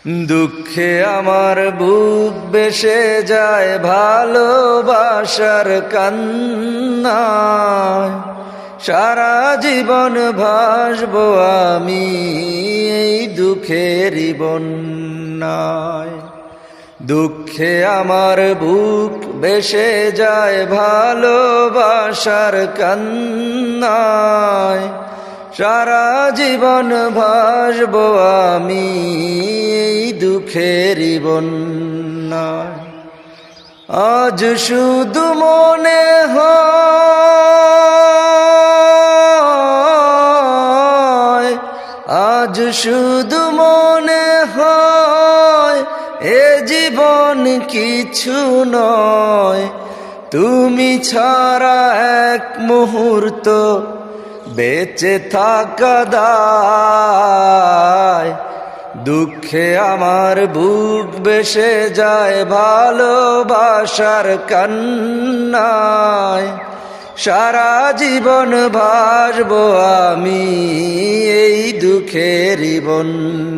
দুঃখে আমার বুক বেসে যায় ভালোবাসার কান্নায়, সারা জীবন ভাসবো আমি এই দুঃখেরই বন্যায়। দুঃখে আমার বুক বেসে যায় ভালোবাসার কান্নায়, সারা জীবন ভাসবো আমি এই দুঃখেরই বন্যায়। আজ শুধু মনে হয়, আজ শুধু মনে হয় এ জীবন কিছু নয়, তুমি ছাড়া এক মুহূর্ত বেঁচে থাকা দায়। দুঃখে আমার বুক বেসে যায় ভালোবাসার কান্নায়, সারা জীবন ভাসবো আমি এই দুঃখেরই বন্যায়।